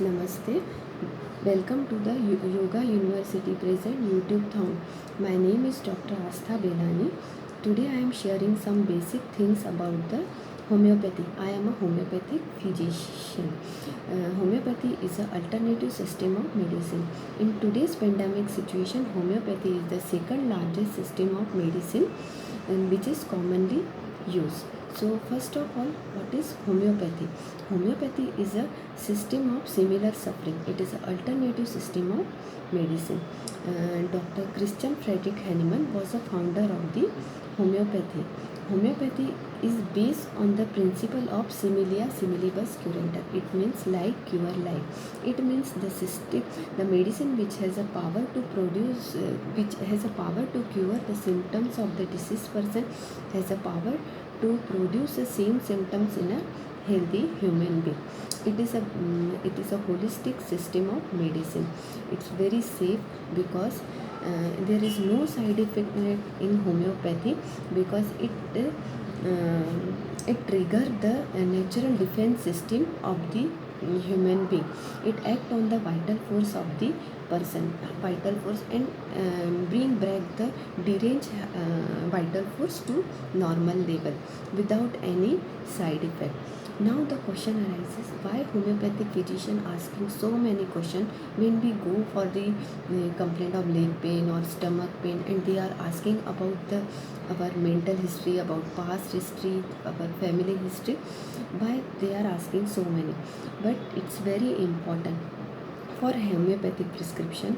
Namaste. Welcome to the Yoga University present YouTube thon. My name is Dr. Astha Belani. Today I am sharing some basic things about the homeopathy. I am a homeopathic physician. Homeopathy is an alternative system of medicine. In today's pandemic situation, homeopathy is the second largest system of medicine and which is commonly used. So first of all, what is homeopathy? Homeopathy is a system of similar suffering. It is an alternative system of medicine. Dr. Christian Friedrich Hahnemann was a founder of the homeopathy. Homeopathy is based on the principle of similia similibus curantur. It means like cure like. It means the medicine which has a power to produce, which has a power to cure the symptoms of the deceased person, has a power to produce the same symptoms in a healthy human being. It is a holistic system of medicine. It's very safe because there is no side effect in homeopathy because it trigger the natural defense system of the human being. It act on the vital force of the person, vital force, and bring back the deranged vital force to normal level without any side effect. Now the question arises, why homeopathic physician asking so many questions when we go for the complaint of leg pain or stomach pain, and they are asking about our mental history, about past history, our family history. Why they are asking so many? But it's very important for homeopathic prescription.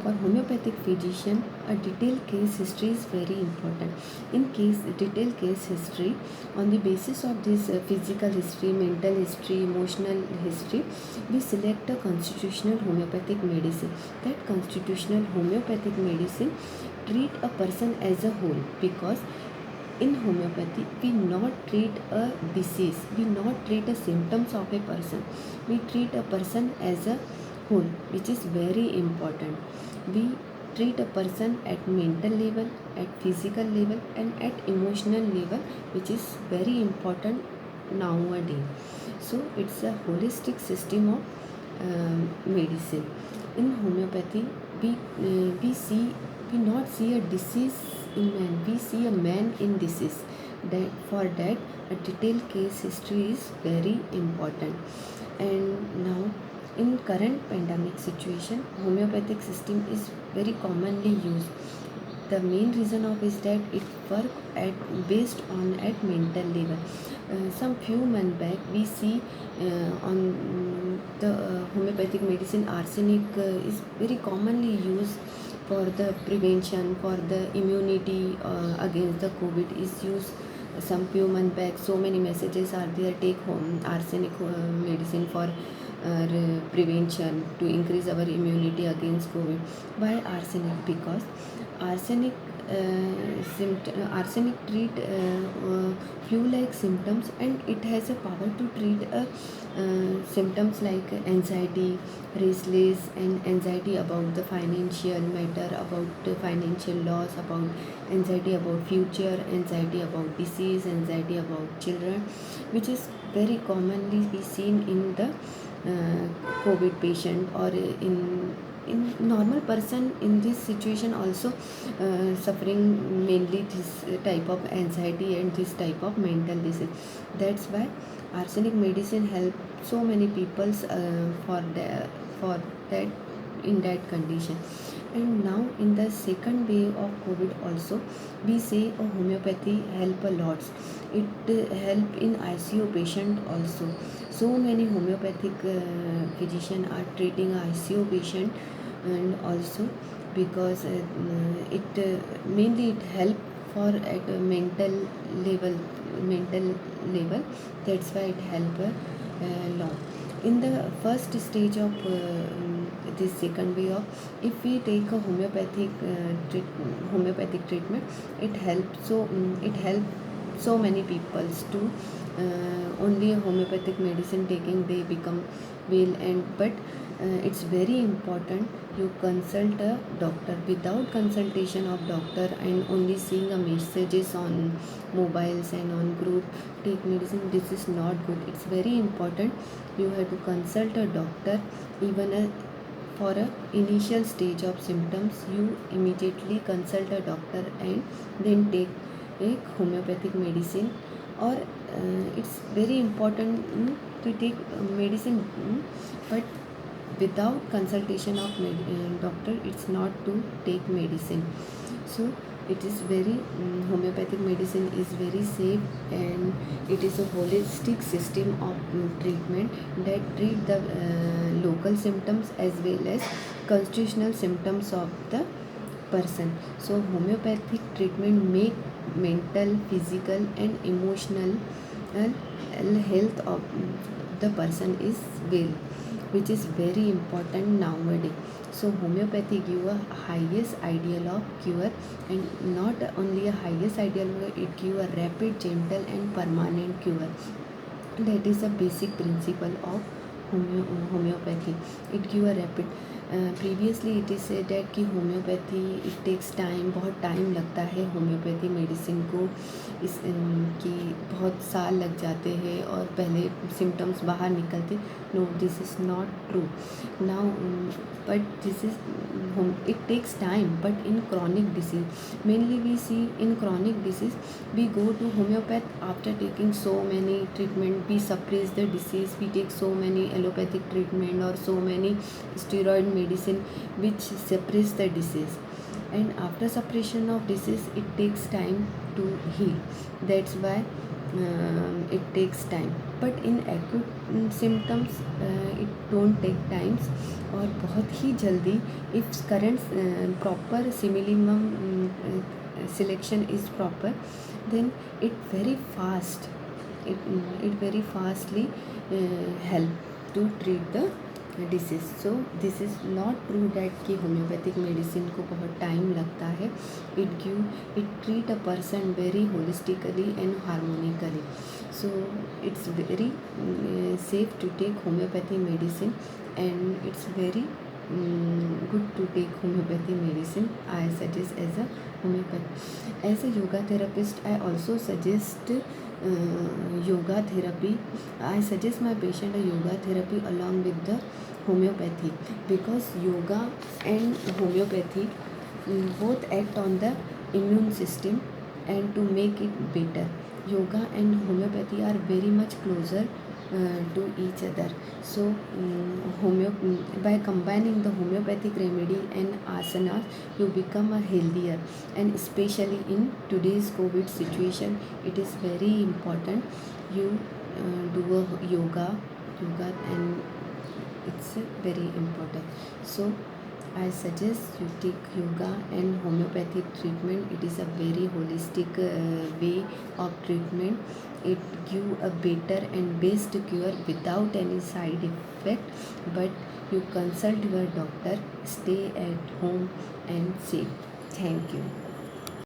For homeopathic physician, a detailed case history is very important. In detailed case history, on the basis of this physical history, mental history, emotional history, we select a constitutional homeopathic medicine. That constitutional homeopathic medicine treat a person as a whole, because in homeopathy we not treat a disease, we not treat the symptoms of a person, we treat a person as a whole, which is very important. We treat a person at mental level, at physical level, and at emotional level, which is very important nowadays. So it's a holistic system of medicine. In homeopathy, we not see a disease in man, we see a man in disease. That for that a detailed case history is very important. And now, in current pandemic situation, homeopathic system is very commonly used. The main reason of is that it work based on at mental level. Some few months back we see on the homeopathic medicine, arsenic is very commonly used for the prevention, for the immunity against the COVID is used. Some few months back, so many messages are there, take home arsenic medicine for prevention to increase our immunity against COVID. Why arsenic? Because arsenic arsenic treat flu-like symptoms, and it has a power to treat symptoms like anxiety, restless, and anxiety about the financial matter, about the financial loss, about anxiety about future, anxiety about disease, anxiety about children, which is very commonly be seen in the COVID patient, or in normal person in this situation also suffering mainly this type of anxiety and this type of mental disease. That's why arsenic medicine help so many peoples for that in that condition. And now in the second wave of COVID also, we say homeopathy help a lot. It help in ICU patient also. So many homeopathic physician are treating ICU patient, and also because it mainly it help for at a mental level. That's why it help a lot. In the first stage of this second way of, if we take a homeopathic treatment, it helps so many people to only a homeopathic medicine taking they become well, and but it's very important you consult a doctor. Without consultation of doctor and only seeing a messages on mobiles and on group take medicine, this is not good. It's very important you have to consult a doctor. Even for a initial stage of symptoms, you immediately consult a doctor and then take a homeopathic medicine. Or it's very important to take medicine, but without consultation of doctor it's not to take medicine. So it is very homeopathic medicine is very safe, and it is a holistic system of treatment that treat the local symptoms as well as constitutional symptoms of the person. So homeopathic treatment make mental, physical and emotional health of the person is well, which is very important nowadays. So homeopathy give a highest ideal of cure, and not only a highest ideal, it give a rapid, gentle and permanent cure. That is a basic principle of homeopathy. It give a rapid. Previously it is said that कि homeopathy it takes time, बहुत time लगता है homeopathy medicine को, इस कि बहुत साल लग जाते हैं और पहले सिम्टम्स बाहर निकलते. No, this is not true now, but this is it takes time. But in chronic disease, mainly we see in chronic disease we go to homeopath after taking so many treatment, we suppress the disease, we take so many allopathic treatment or so many steroid medicine which suppress the disease, and after suppression of disease it takes time to heal. That's why it takes time. But in acute symptoms it don't take times, और बहुत ही जल्दी if current proper simillimum selection is proper, then it very fast, it very fastly help to treat the disease. So this is not true that कि homeopathic medicine को बहुत time लगता है. It treat a person very holistically and harmonically. So it's very safe to take homeopathy medicine, and it's very good to take homeopathy medicine. I suggest as a homeopath. As a yoga therapist, I also suggest yoga therapy. I suggest my patient a yoga therapy along with the homeopathy, because yoga and homeopathy both act on the immune system and to make it better. Yoga and homeopathy are very much closer to each other. So by combining the homeopathic remedy and asanas, you become a healthier, and especially in today's COVID situation it is very important you do a yoga, and it's very important. So I suggest you take yoga and homeopathic treatment. It is a very holistic way of treatment. It give a better and best cure without any side effect. But you consult your doctor, stay at home and safe. Thank you.